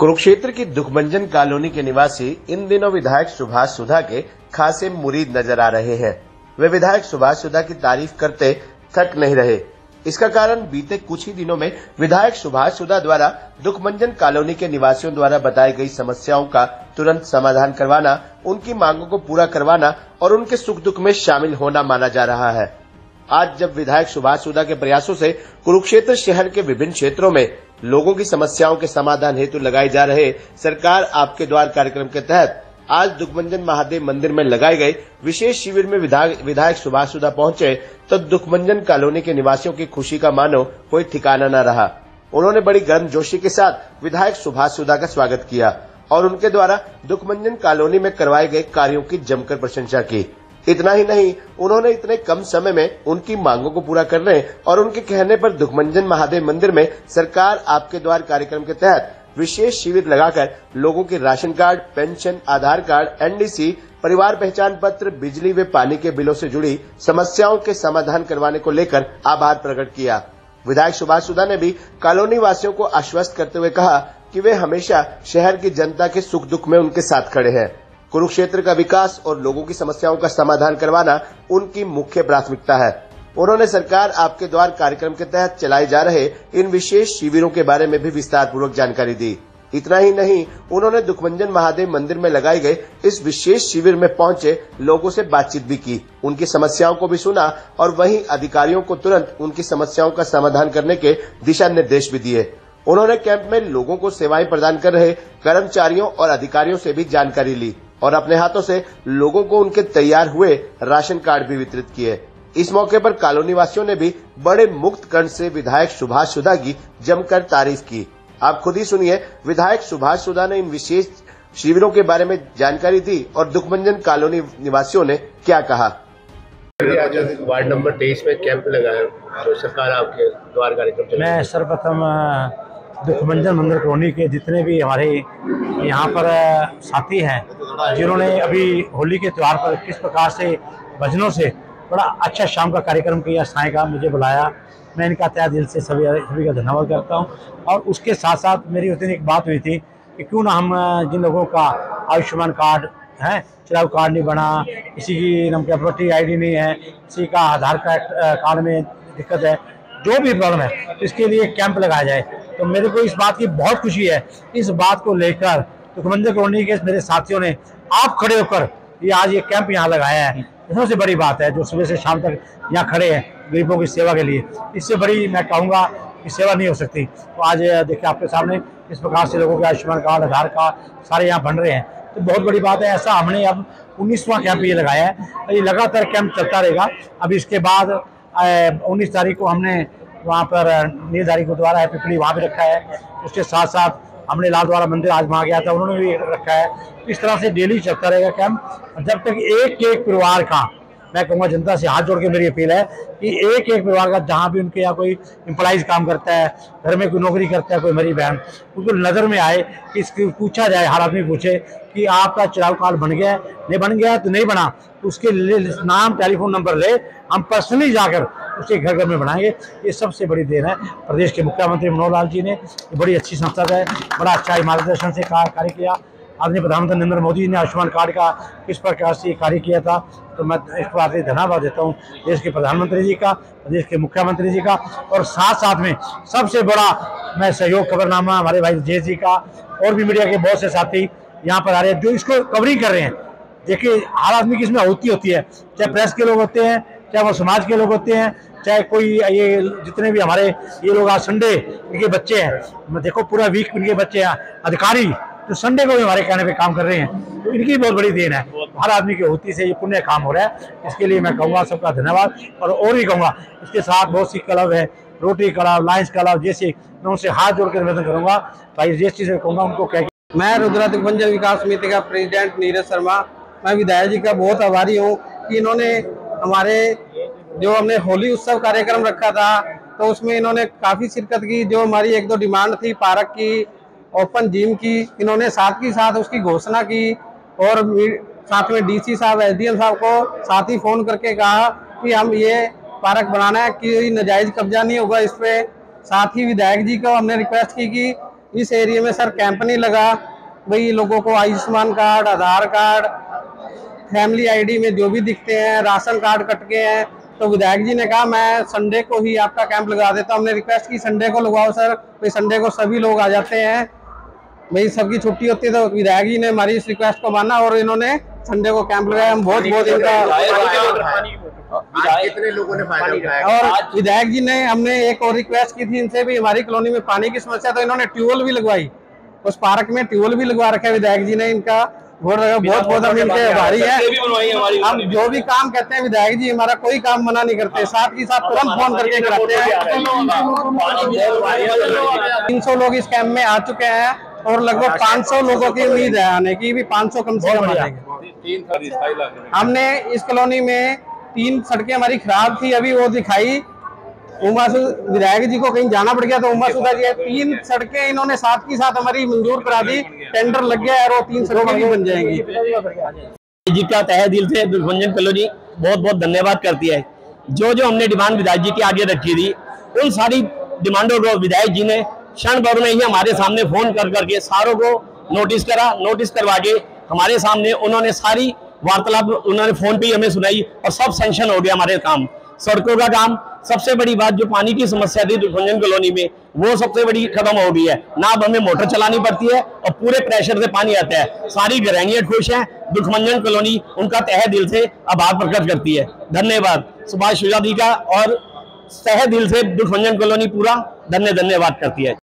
कुरुक्षेत्र की दुखभंजन कॉलोनी के निवासी इन दिनों विधायक सुभाष सुधा के खासे मुरीद नजर आ रहे हैं। वे विधायक सुभाष सुधा की तारीफ करते थक नहीं रहे। इसका कारण बीते कुछ ही दिनों में विधायक सुभाष सुधा द्वारा दुखभंजन कॉलोनी के निवासियों द्वारा बताई गई समस्याओं का तुरंत समाधान करवाना, उनकी मांगों को पूरा करवाना और उनके सुख दुख में शामिल होना माना जा रहा है। आज जब विधायक सुभाष सुधा के प्रयासों से कुरुक्षेत्र शहर के विभिन्न क्षेत्रों में लोगों की समस्याओं के समाधान हेतु लगाए जा रहे सरकार आपके द्वार कार्यक्रम के तहत आज दुखभंजन महादेव मंदिर में लगाए गए विशेष शिविर में विधायक सुभाष सुधा पहुंचे तो दुखभंजन कॉलोनी के निवासियों की खुशी का मानो कोई ठिकाना न रहा। उन्होंने बड़ी गर्मजोशी के साथ विधायक सुभाष सुधा का स्वागत किया और उनके द्वारा दुखभंजन कॉलोनी में करवाए गए कार्यों की जमकर प्रशंसा की। इतना ही नहीं, उन्होंने इतने कम समय में उनकी मांगों को पूरा करने और उनके कहने पर दुखभंजन महादेव मंदिर में सरकार आपके द्वार कार्यक्रम के तहत विशेष शिविर लगाकर लोगों के राशन कार्ड, पेंशन, आधार कार्ड, एनडीसी, परिवार पहचान पत्र, बिजली व पानी के बिलों से जुड़ी समस्याओं के समाधान करवाने को लेकर आभार प्रकट किया। विधायक सुभाष सुधा ने भी कॉलोनी वासियों को आश्वस्त करते हुए कहा कि वे हमेशा शहर की जनता के सुख दुख में उनके साथ खड़े हैं। कुरुक्षेत्र का विकास और लोगों की समस्याओं का समाधान करवाना उनकी मुख्य प्राथमिकता है। उन्होंने सरकार आपके द्वार कार्यक्रम के तहत चलाए जा रहे इन विशेष शिविरों के बारे में भी विस्तार पूर्वक जानकारी दी। इतना ही नहीं, उन्होंने दुखभंजन महादेव मंदिर में लगाए गए इस विशेष शिविर में पहुंचे लोगों से बातचीत भी की, उनकी समस्याओं को भी सुना और वहीं अधिकारियों को तुरंत उनकी समस्याओं का समाधान करने के दिशा निर्देश भी दिए। उन्होंने कैंप में लोगों को सेवाएं प्रदान कर रहे कर्मचारियों और अधिकारियों से भी जानकारी ली और अपने हाथों से लोगों को उनके तैयार हुए राशन कार्ड भी वितरित किए। इस मौके पर कॉलोनी वासियों ने भी बड़े मुक्त कंठ से विधायक सुभाष सुधा की जमकर तारीफ की। आप खुद ही सुनिए, विधायक सुभाष सुधा ने इन विशेष शिविरों के बारे में जानकारी दी और दुखभंजन कॉलोनी निवासियों ने क्या कहा। आज वार्ड नंबर 23 में कैंप लगाया तो सरकार आपके द्वार कार्यक्रम। मैं सर्वप्रथम दुखभंजन मंदिर कॉलोनी के जितने भी हमारे यहाँ पर साथी हैं, जिन्होंने अभी होली के त्यौहार पर किस प्रकार से भजनों से बड़ा अच्छा शाम का कार्यक्रम किया, साय का मुझे बुलाया, मैं इनका तहे दिल से सभी का धन्यवाद करता हूँ। और उसके साथ साथ मेरी उस दिन एक बात हुई थी कि क्यों ना हम जिन लोगों का आयुष्मान कार्ड है, चुनाव कार्ड नहीं बना, किसी की नाम क्या वोटर ID नहीं है, किसी का आधार कार्ड में दिक्कत है, जो भी प्रॉब्लम है, तो इसके लिए कैंप लगाया जाए। तो मेरे को इस बात की बहुत खुशी है। इस बात को लेकर दुखभंजन कॉलोनी के मेरे साथियों ने आप खड़े होकर आज ये कैंप यहाँ लगाया है। सबसे बड़ी बात है जो सुबह से शाम तक यहाँ खड़े हैं गरीबों की सेवा के लिए, इससे बड़ी मैं कहूँगा कि सेवा नहीं हो सकती। तो आज देखिए आपके सामने इस प्रकार से लोगों के आयुष्मान कार्ड, आधार कार्ड सारे यहाँ बन रहे हैं, तो बहुत बड़ी बात है। ऐसा हमने अब 19वां कैंप ये लगाया है, ये लगातार कैंप चलता रहेगा। अब इसके बाद 19 तारीख को हमने वहाँ पर नीलधारी गुरुद्वारा है पिपली, वहाँ भी रखा है। उसके साथ साथ हमने लाल द्वारा मंदिर आज वहाँ गया था, उन्होंने भी रखा है। इस तरह से डेली चलता रहेगा कैंप, जब तक एक परिवार का, मैं कहूँगा जनता से हाथ जोड़ के मेरी अपील है कि एक परिवार का जहाँ भी उनके यहाँ कोई एम्प्लॉइज काम करता है, घर में कोई नौकरी करता है कोई मेरी बहन, उनको नज़र में आए कि इसकी पूछा जाए, हर आदमी पूछे कि आपका चुनाव कार्ड बन गया है, नहीं बन गया तो नहीं बना, तो उसके लिए नाम टेलीफोन नंबर ले, हम पर्सनली जाकर उसके घर घर में बनाएंगे। ये सबसे बड़ी देन है प्रदेश के मुख्यमंत्री मनोहर लाल जी ने, बड़ी अच्छी संस्था है, बड़ा अच्छा मार्गदर्शन से कार्य किया। आदरणीय प्रधानमंत्री नरेंद्र मोदी ने आयुष्मान कार्ड का किस प्रकार से कार्य किया था, तो मैं इस बात से धन्यवाद देता हूँ देश के प्रधानमंत्री जी का, प्रदेश के मुख्यमंत्री जी का, और साथ साथ में सबसे बड़ा मैं सहयोग खबरनामा हमारे भाई जेस जी का, और भी मीडिया के बहुत से साथी यहाँ पर आ रहे हैं जो इसको कवरिंग कर रहे हैं। देखिए हर आदमी की इसमें होती है, चाहे प्रेस के लोग होते हैं, चाहे वो समाज के लोग होते हैं, चाहे कोई ये जितने भी हमारे ये लोग आज संडे इनके बच्चे हैं, देखो पूरा वीक इनके बच्चे हैं अधिकारी, तो संडे को भी हमारे कहने पे काम कर रहे हैं, तो इनकी बहुत बड़ी देन है। हर आदमी की होती से ये पुण्य काम हो रहा है, इसके लिए मैं कहूँगा सबका धन्यवाद। और भी कहूँगा इसके साथ बहुत सी क्लब है, रोटरी क्लब, लायंस क्लब, जैसे मैं उनसे हाथ जोड़ कर निवेदन करूँगा भाई जिस चीज़ से कहूँगा उनको क्या। मैं रुद्रा दुखभंजन विकास समिति का प्रेसिडेंट नीरज शर्मा, मैं विधायक जी का बहुत आभारी हूँ कि इन्होंने हमारे जो हमने होली उत्सव कार्यक्रम रखा था तो उसमें इन्होंने काफ़ी शिरकत की। जो हमारी 1-2 डिमांड थी पार्क की, ओपन जिम की, इन्होंने साथ ही साथ उसकी घोषणा की और साथ में DC साहब, SDM साहब को साथ ही फ़ोन करके कहा कि हम ये पार्क बनाना है कि नाजायज़ कब्जा नहीं होगा इस पर। साथ ही विधायक जी को हमने रिक्वेस्ट की कि इस एरिया में सर कैंप नहीं लगा, वही लोगों को आयुष्मान कार्ड, आधार कार्ड, फैमिली आईडी में जो भी दिखते हैं, राशन कार्ड कट के हैं। तो विधायक जी ने कहा मैं संडे को ही आपका कैंप लगा देता हूँ। हमने रिक्वेस्ट की संडे को लगवाओ सर, भाई संडे को सभी लोग आ जाते हैं, भाई सबकी छुट्टी होती है। तो विधायक जी ने हमारी इस रिक्वेस्ट को माना और इन्होंने संडे को कैंप लगाया। हम बहुत बहुत आज कितने लोगों ने फायदा उठाया? और विधायक जी ने, हमने एक और रिक्वेस्ट की थी इनसे भी, हमारी कॉलोनी में पानी की समस्या, तो इन्होंने ट्यूबवेल भी लगवाई, उस पार्क में ट्यूबवेल भी लगवा रखा है विधायक जी ने। इनका बहुत बहुत हम इनके आभारी है। हम जो भी काम कहते हैं विधायक जी हमारा कोई काम मना नहीं करते, साथ ही साथ तुरंत फोन करके कराते हैं। 300 लोग इस कैंप में आ चुके हैं और लगभग 500 लोगों की उम्मीद है आने की, भी 500 कम से कम आ जाएंगे। हमने इस कॉलोनी में 3 सड़कें हमारी खराब थी, अभी वो दिखाई विधायक जी को कहीं जाना पड़ गया तो उमा सुधा जी 3 सड़कें इन्होंने साथ की साथ हमारी मंजूर करा दी, टेंडर लग गया और वो 3 सड़कें भी बन जाएंगी। जी का तहे दिल से दुखभंजन कॉलोनी बहुत बहुत धन्यवाद करती है। जो जो हमने डिमांड विधायक जी के आगे रखी थी, उन सारी डिमांडों को विधायक जी ने क्षण भर में ही हमारे सामने फोन कर करके सारों को नोटिस करा, नोटिस करवा के हमारे सामने उन्होंने सारी वार्तालाप उन्होंने फोन पे ही हमें सुनाई और सब सैंक्शन हो गया हमारे काम। सड़कों का काम, सबसे बड़ी बात जो पानी की समस्या थी दुखभंजन कॉलोनी में, वो सबसे बड़ी खत्म हो गई है। ना अब हमें मोटर चलानी पड़ती है और पूरे प्रेशर से पानी आता है। सारी गृहिणियां खुश हैं। दुखभंजन कॉलोनी उनका तहे दिल से आभार प्रकट करती है। धन्यवाद सुभाष शुजा जी का, और तहे दिल से दुखभंजन कॉलोनी पूरा धन्यवाद करती है।